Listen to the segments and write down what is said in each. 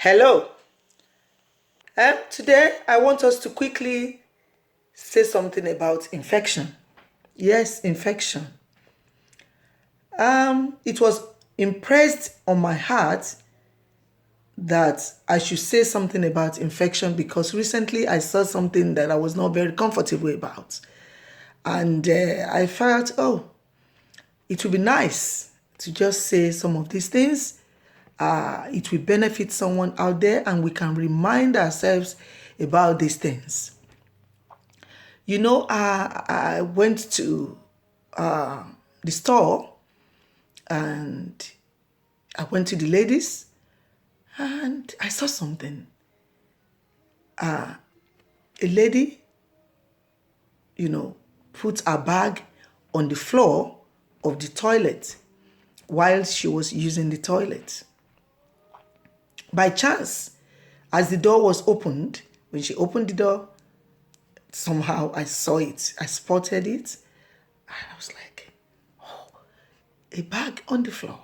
Hello. Today I want us to quickly say something about infection. Yes, infection. It was impressed on my heart that I should say something about infection because recently I saw something that I was not very comfortable about. And I felt, it would be nice to just say some of these things. It will benefit someone out there and we can remind ourselves about these things. I went to the store and I went to the ladies and I saw something. A lady, put her bag on the floor of the toilet while she was using the toilet. By chance, as the door was opened, when she opened the door, somehow I saw it, I spotted it, and I was like, a bag on the floor,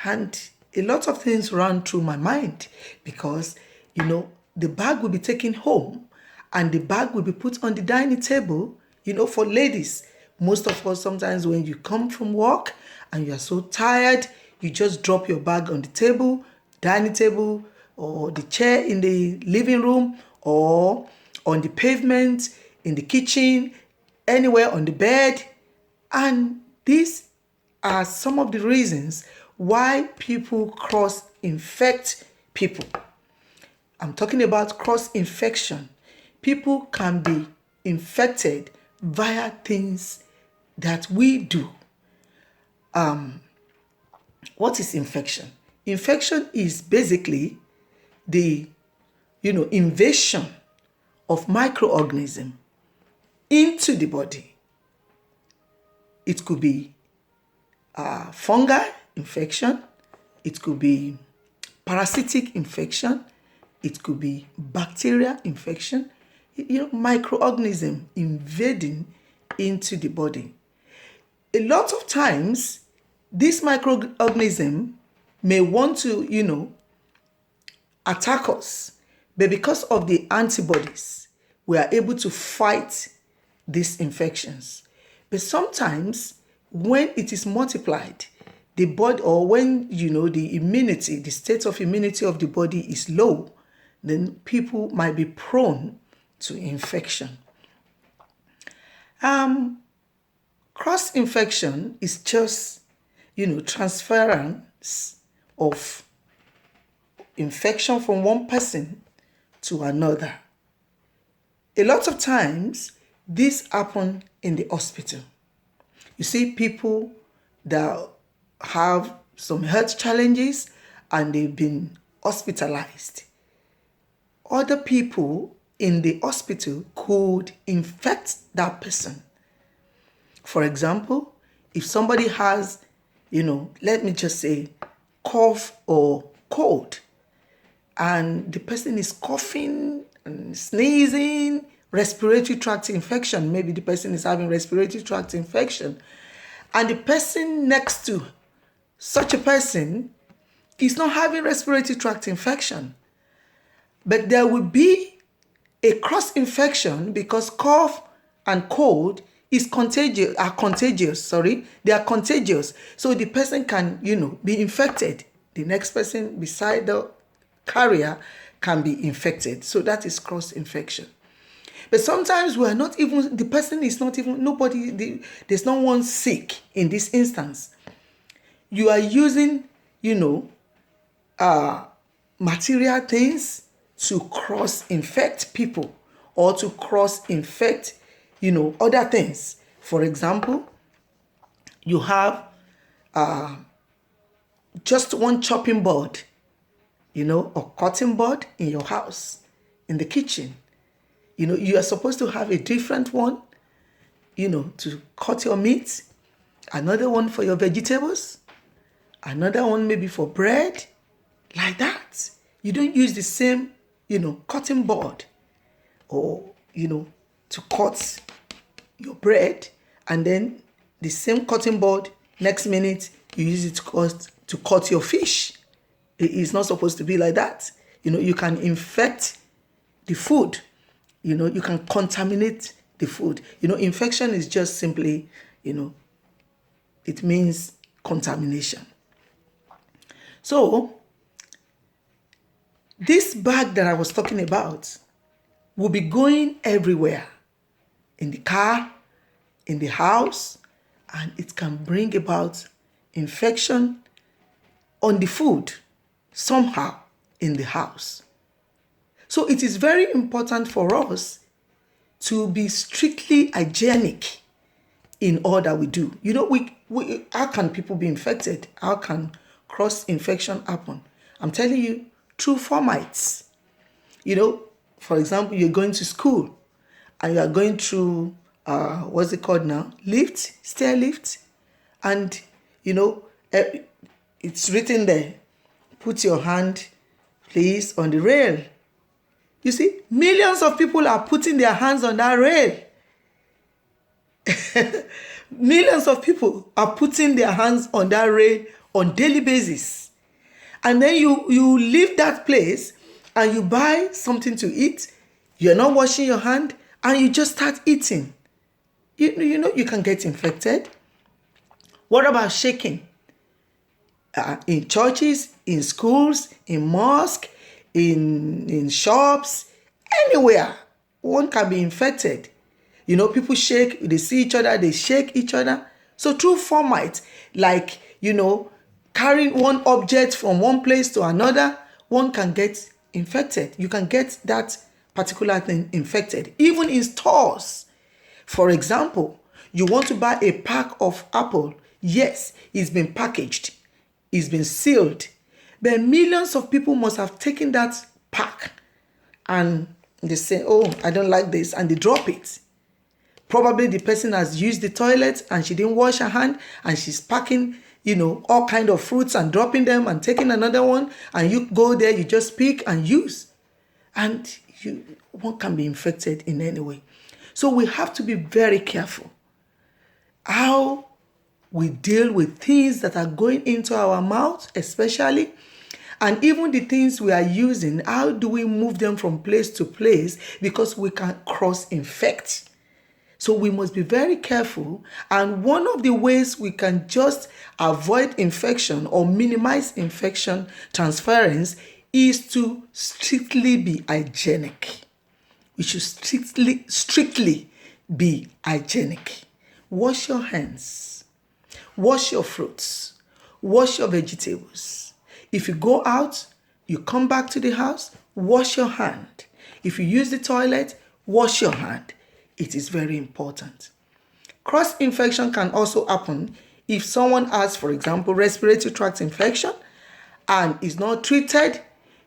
and a lot of things ran through my mind because, the bag will be taken home and the bag will be put on the dining table, for ladies. Most of us, sometimes when you come from work and you are so tired, you just drop your bag on the table, dining table, or the chair in the living room, or on the pavement, in the kitchen, anywhere on the bed. And these are some of the reasons why people cross-infect people. I'm talking about cross-infection. People can be infected via things that we do. What is infection? Infection is basically the, invasion of microorganism into the body. It could be fungal infection. It could be parasitic infection. It could be bacterial infection. Microorganism invading into the body. A lot of times, this microorganism may want to, attack us, but because of the antibodies, we are able to fight these infections. But sometimes, when it is multiplied, the body, or when, the immunity, the state of immunity of the body is low, then people might be prone to infection. Cross-infection is just, transference of infection from one person to another. A lot of times, this happens in the hospital. You see people that have some health challenges and they've been hospitalized. Other people in the hospital could infect that person. For example, if somebody has, let me just say, cough or cold, and the person is coughing and sneezing, respiratory tract infection, maybe the person is having respiratory tract infection, and the person next to such a person is not having respiratory tract infection, but there will be a cross infection because cough and cold is contagious. They are contagious. So the person can, be infected. The next person beside the carrier can be infected. So that is cross infection. But sometimes we are not even, the person is not even, there's no one sick in this instance. You are using, material things to cross-infect people or to cross-infect, other things. For example, you have just one chopping board, or cutting board in your house, in the kitchen. You are supposed to have a different one, to cut your meat, another one for your vegetables, another one maybe for bread, like that. You don't use the same, cutting board or, to cut your bread, and then the same cutting board, next minute, you use it to cut your fish. It's not supposed to be like that. You can infect the food. You can contaminate the food. Infection is just simply, it means contamination. So this bag that I was talking about will be going everywhere, in the car, in the house, and it can bring about infection on the food somehow in the house. So it is very important for us to be strictly hygienic in all that we do. How can people be infected? How can cross-infection happen? I'm telling you, through formites. For example, you're going to school and you are going through, what's it called now? Stair lift. And, it's written there, put your hand, please, on the rail. You see, millions of people are putting their hands on that rail. Millions of people are putting their hands on that rail on daily basis. And then you leave that place and you buy something to eat. You're not washing your hand and you just start eating. You can get infected. What about shaking? In churches, in schools, in mosques, in shops, anywhere, one can be infected. People shake, they see each other, they shake each other. So through formites, like, carrying one object from one place to another, one can get infected. You can get that particular thing infected. Even in stores. For example, you want to buy a pack of apple. Yes, it's been packaged. It's been sealed. But millions of people must have taken that pack and they say, oh, I don't like this, and they drop it. Probably the person has used the toilet and she didn't wash her hand and she's packing, all kind of fruits and dropping them and taking another one, and you go there, you just pick and use. And one can be infected in any way. So we have to be very careful how we deal with things that are going into our mouth, especially, and even the things we are using. How do we move them from place to place? Because we can cross-infect. So we must be very careful. And one of the ways we can just avoid infection or minimize infection transference is to strictly be hygienic. We should strictly be hygienic. Wash your hands. Wash your fruits. Wash your vegetables. If you go out, you come back to the house, wash your hand. If you use the toilet, wash your hand. It is very important. Cross-infection can also happen if someone has, for example, respiratory tract infection and is not treated.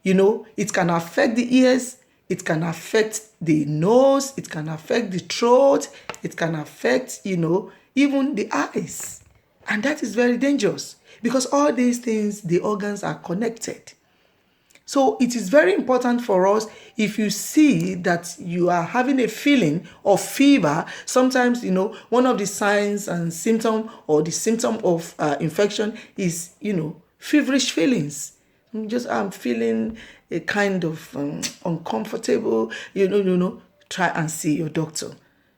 It can affect the ears, it can affect the nose, it can affect the throat, it can affect, even the eyes. And that is very dangerous because all these things, the organs are connected. So it is very important for us, if you see that you are having a feeling of fever, sometimes, one of the signs and symptom or the symptom of infection is, feverish feelings. I'm feeling a kind of uncomfortable, try and see your doctor.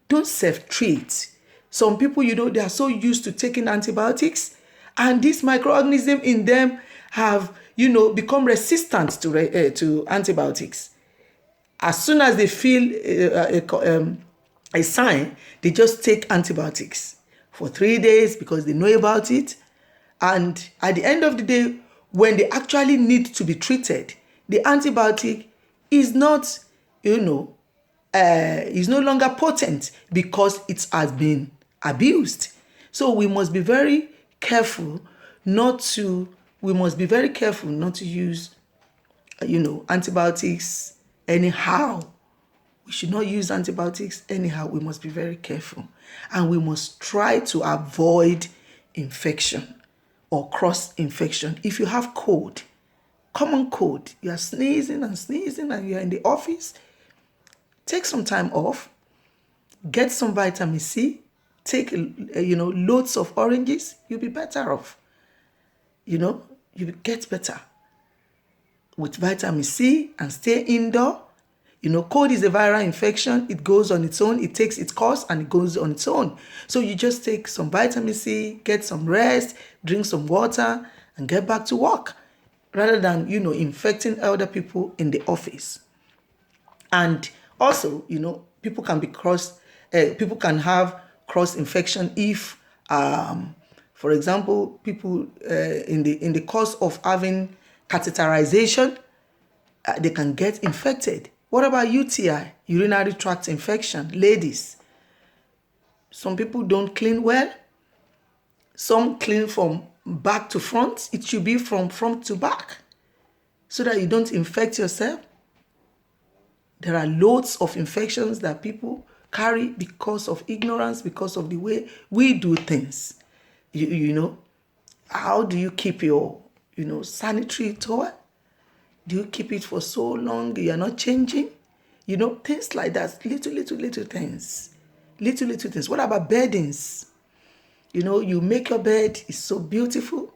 Don't self-treat. Some people, they are so used to taking antibiotics, and this microorganism in them have, become resistant to antibiotics. As soon as they feel a sign, they just take antibiotics for 3 days because they know about it. And at the end of the day, when they actually need to be treated, the antibiotic is not, is no longer potent because it has been abused. So we must be very careful not to use, antibiotics anyhow. We should not use antibiotics anyhow. We must be very careful. And we must try to avoid infection or cross-infection. If you have cold, common cold, you are sneezing and you're in the office, take some time off, get some vitamin C, take, loads of oranges, you'll be better off. You get better. with vitamin C and stay indoor. Cold is a viral infection. It goes on its own. It takes its course and it goes on its own. So you just take some vitamin C, get some rest, drink some water, and get back to work rather than, infecting other people in the office. And also, people can people can have cross infection if, for example, people in the course of having catheterization, they can get infected. What about UTI, urinary tract infection? Ladies, some people don't clean well. Some clean from back to front. It should be from front to back so that you don't infect yourself. There are loads of infections that people carry because of ignorance, because of the way we do things. How do you keep your, sanitary towel? Do you keep it for so long? You are not changing? Things like that. Little things. Little things. What about beddings? You make your bed. It's so beautiful.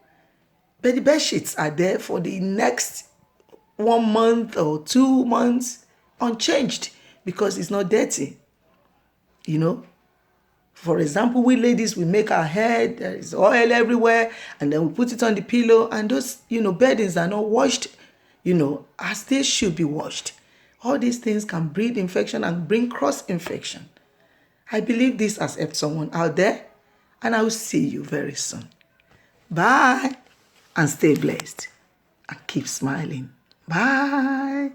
But the bed sheets are there for the next 1 month or 2 months unchanged because it's not dirty. For example, we ladies, we make our head, there is oil everywhere, and then we put it on the pillow, and those, beddings are not washed, as they should be washed. All these things can breed infection and bring cross infection. I believe this has helped someone out there, and I will see you very soon. Bye, and stay blessed, and keep smiling. Bye.